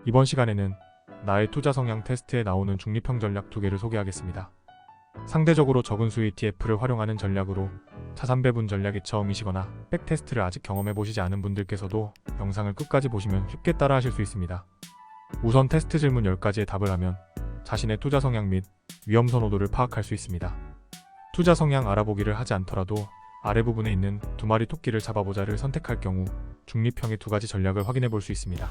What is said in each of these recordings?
이번 시간에는 나의 투자 성향 테스트에 나오는 중립형 전략 2개를 소개하겠습니다. 상대적으로 적은 수 ETF를 활용하는 전략으로 자산 배분 전략이 처음이시거나 백테스트를 아직 경험해보시지 않은 분들께서도 영상을 끝까지 보시면 쉽게 따라하실 수 있습니다. 우선 테스트 질문 10가지에 답을 하면 자신의 투자 성향 및 위험 선호도를 파악할 수 있습니다. 투자 성향 알아보기를 하지 않더라도 아래 부분에 있는 2마리 토끼를 잡아보자를 선택할 경우 중립형의 2가지 전략을 확인해 볼 수 있습니다.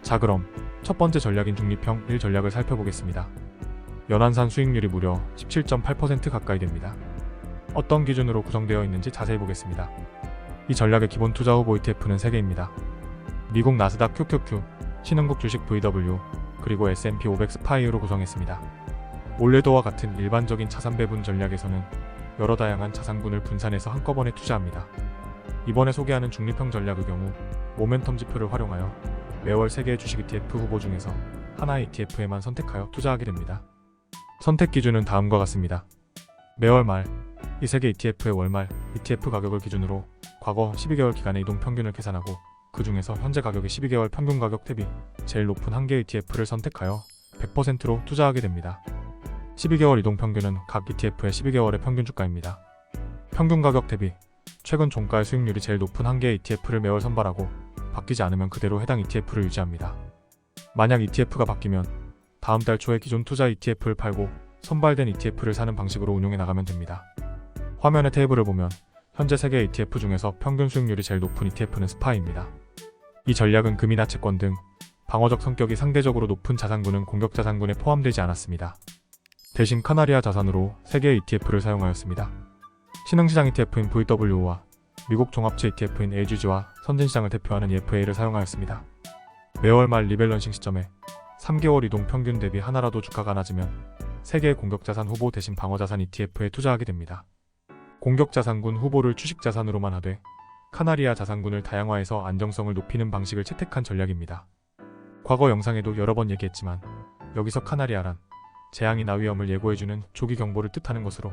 자, 그럼 첫 번째 전략인 중립형 1 전략을 살펴보겠습니다. 연환산 수익률이 무려 17.8% 가까이 됩니다. 어떤 기준으로 구성되어 있는지 자세히 보겠습니다. 이 전략의 기본 투자 후보 ETF는 3개입니다. 미국 나스닥 QQQ, 신흥국 주식 VW, 그리고 S&P 500 스파이로 구성했습니다. 올해도와 같은 일반적인 자산 배분 전략에서는 여러 다양한 자산군을 분산해서 한꺼번에 투자합니다. 이번에 소개하는 중립형 전략의 경우 모멘텀 지표를 활용하여 매월 3개의 주식 ETF 후보 중에서 하나의 ETF에만 선택하여 투자하게 됩니다. 선택 기준은 다음과 같습니다. 매월 말 이 3개 ETF의 월말 ETF 가격을 기준으로 과거 12개월 기간의 이동 평균을 계산하고 그 중에서 현재 가격의 12개월 평균 가격 대비 제일 높은 한 개의 ETF를 선택하여 100%로 투자하게 됩니다. 12개월 이동 평균은 각 ETF의 12개월의 평균 주가입니다. 평균 가격 대비 최근 종가의 수익률이 제일 높은 한 개의 ETF를 매월 선발하고 바뀌지 않으면 그대로 해당 ETF를 유지합니다. 만약 ETF가 바뀌면 다음 달 초에 기존 투자 ETF를 팔고 선발된 ETF를 사는 방식으로 운용해 나가면 됩니다. 화면의 테이블을 보면 현재 3개 ETF 중에서 평균 수익률이 제일 높은 ETF는 스파이입니다. 이 전략은 금이나 채권 등 방어적 성격이 상대적으로 높은 자산군은 공격 자산군에 포함되지 않았습니다. 대신 카나리아 자산으로 3개의 ETF를 사용하였습니다. 신흥시장 ETF인 VW와 미국 종합체 ETF인 AGG와 선진시장을 대표하는 EFA를 사용하였습니다. 매월 말 리밸런싱 시점에 3개월 이동 평균 대비 하나라도 주가가 낮으면 3개의 공격자산 후보 대신 방어자산 ETF에 투자하게 됩니다. 공격자산군 후보를 주식자산으로만 하되 카나리아 자산군을 다양화해서 안정성을 높이는 방식을 채택한 전략입니다. 과거 영상에도 여러 번 얘기했지만 여기서 카나리아란 재앙이나 위험을 예고해주는 조기 경보를 뜻하는 것으로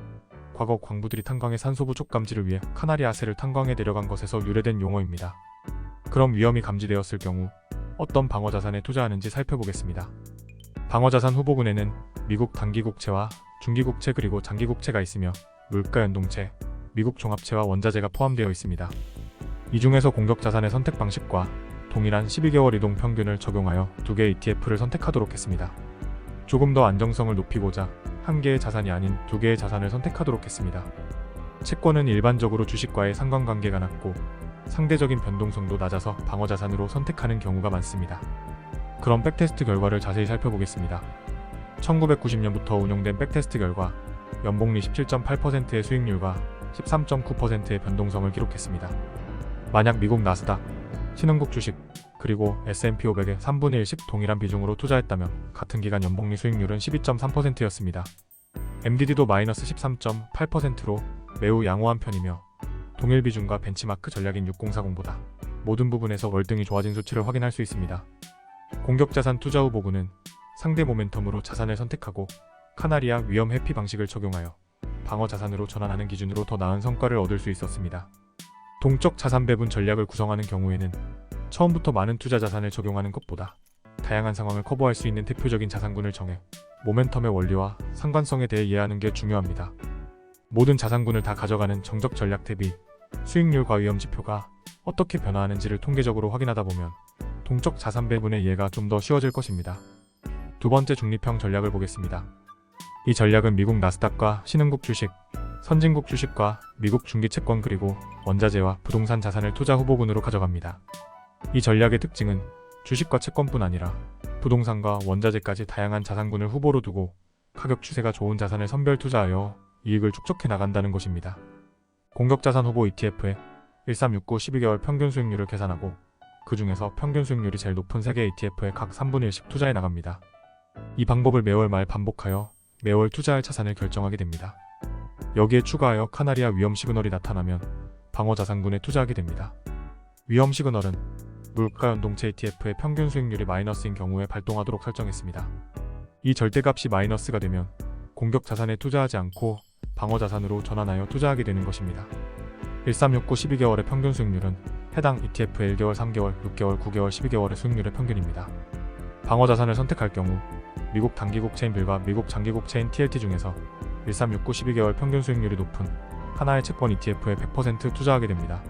과거 광부들이 탄광의 산소 부족 감지를 위해 카나리아새를 탄광에 내려간 것에서 유래된 용어입니다. 그럼 위험이 감지되었을 경우 어떤 방어자산에 투자하는지 살펴보겠습니다. 방어자산 후보군에는 미국 단기국채와 중기국채 그리고 장기국채가 있으며 물가연동채, 미국 종합채와 원자재가 포함되어 있습니다. 이 중에서 공격자산의 선택 방식과 동일한 12개월 이동 평균을 적용하여 2개의 ETF를 선택하도록 했습니다. 조금 더 안정성을 높이고자 한 개의 자산이 아닌 2개의 자산을 선택하도록 했습니다. 채권은 일반적으로 주식과의 상관관계가 낮고 상대적인 변동성도 낮아서 방어자산으로 선택하는 경우가 많습니다. 그럼 백테스트 결과를 자세히 살펴보겠습니다. 1990년부터 운영된 백테스트 결과 연복리 17.8%의 수익률과 13.9%의 변동성을 기록했습니다. 만약 미국 나스닥, 신흥국 주식, 그리고 S&P 500의 3분의 1씩 동일한 비중으로 투자했다면 같은 기간 연복리 수익률은 12.3%였습니다. MDD도 마이너스 13.8%로 매우 양호한 편이며 동일 비중과 벤치마크 전략인 6040보다 모든 부분에서 월등히 좋아진 수치를 확인할 수 있습니다. 공격자산 투자 후보군은 상대 모멘텀으로 자산을 선택하고 카나리아 위험 회피 방식을 적용하여 방어 자산으로 전환하는 기준으로 더 나은 성과를 얻을 수 있었습니다. 동적 자산 배분 전략을 구성하는 경우에는 처음부터 많은 투자 자산을 적용하는 것보다 다양한 상황을 커버할 수 있는 대표적인 자산군을 정해 모멘텀의 원리와 상관성에 대해 이해하는 게 중요합니다. 모든 자산군을 다 가져가는 정적 전략 대비 수익률과 위험 지표가 어떻게 변화하는지를 통계적으로 확인하다 보면 동적 자산 배분의 이해가 좀 더 쉬워질 것입니다. 두 번째 중립형 전략을 보겠습니다. 이 전략은 미국 나스닥과 신흥국 주식, 선진국 주식과 미국 중기채권 그리고 원자재와 부동산 자산을 투자 후보군으로 가져갑니다. 이 전략의 특징은 주식과 채권뿐 아니라 부동산과 원자재까지 다양한 자산군을 후보로 두고 가격 추세가 좋은 자산을 선별 투자하여 이익을 축적해 나간다는 것입니다. 공격자산 후보 ETF에 1369 12개월 평균 수익률을 계산하고 그 중에서 평균 수익률이 제일 높은 3개 ETF에 각 3분의 1씩 투자해 나갑니다. 이 방법을 매월 말 반복하여 매월 투자할 자산을 결정하게 됩니다. 여기에 추가하여 카나리아 위험 시그널이 나타나면 방어 자산군에 투자하게 됩니다. 위험 시그널은 물가연동체 ETF의 평균 수익률이 마이너스인 경우에 발동하도록 설정했습니다. 이 절대값이 마이너스가 되면 공격 자산에 투자하지 않고 방어 자산으로 전환하여 투자하게 되는 것입니다. 1369 12개월의 평균 수익률은 해당 ETF의 1개월, 3개월, 6개월, 9개월, 12개월의 수익률의 평균입니다. 방어 자산을 선택할 경우 미국 단기국 체인 빌과 미국 장기국 체인 TLT 중에서 1369 12개월 평균 수익률이 높은 하나의 채권 ETF에 100% 투자하게 됩니다.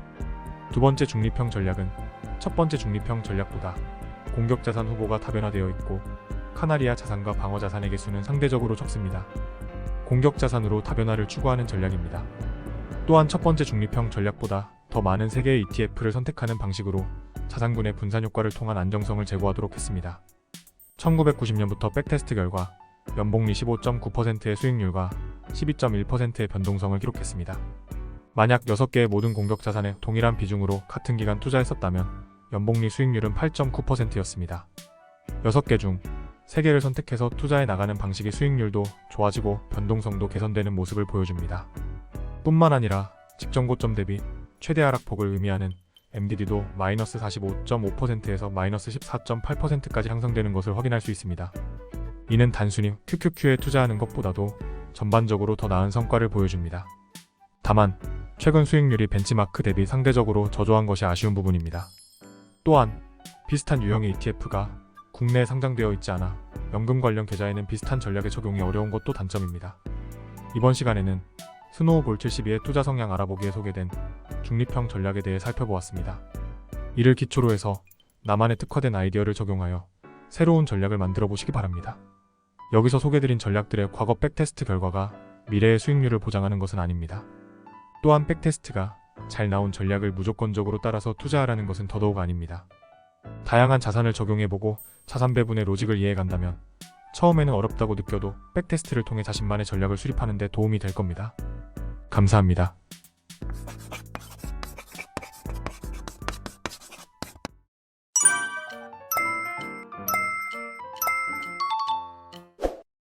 두 번째 중립형 전략은 첫 번째 중립형 전략보다 공격 자산 후보가 다변화되어 있고 카나리아 자산과 방어 자산의 개수는 상대적으로 적습니다. 공격 자산으로 다변화를 추구하는 전략입니다. 또한 첫 번째 중립형 전략보다 더 많은 3개의 ETF를 선택하는 방식으로 자산군의 분산 효과를 통한 안정성을 제고하도록 했습니다. 1990년부터 백테스트 결과 연복리 15.9%의 수익률과 12.1%의 변동성을 기록했습니다. 만약 6개의 모든 공격 자산에 동일한 비중으로 같은 기간 투자했었다면 연복리 수익률은 8.9%였습니다. 6개 중 3개를 선택해서 투자해 나가는 방식의 수익률도 좋아지고 변동성도 개선되는 모습을 보여줍니다. 뿐만 아니라 직전 고점 대비 최대 하락폭을 의미하는 MDD도 마이너스 45.5%에서 마이너스 14.8%까지 향상되는 것을 확인할 수 있습니다. 이는 단순히 QQQ에 투자하는 것보다도 전반적으로 더 나은 성과를 보여줍니다. 다만 최근 수익률이 벤치마크 대비 상대적으로 저조한 것이 아쉬운 부분입니다. 또한 비슷한 유형의 ETF가 국내에 상장되어 있지 않아 연금 관련 계좌에는 비슷한 전략의 적용이 어려운 것도 단점입니다. 이번 시간에는 스노우볼 72의 투자 성향 알아보기에 소개된 중립형 전략에 대해 살펴보았습니다. 이를 기초로 해서 나만의 특화된 아이디어를 적용하여 새로운 전략을 만들어 보시기 바랍니다. 여기서 소개드린 전략들의 과거 백테스트 결과가 미래의 수익률을 보장하는 것은 아닙니다. 또한 백테스트가 잘 나온 전략을 무조건적으로 따라서 투자하라는 것은 더더욱 아닙니다. 다양한 자산을 적용해보고 자산 배분의 로직을 이해해간다면 처음에는 어렵다고 느껴도 백테스트를 통해 자신만의 전략을 수립하는 데 도움이 될 겁니다. 감사합니다.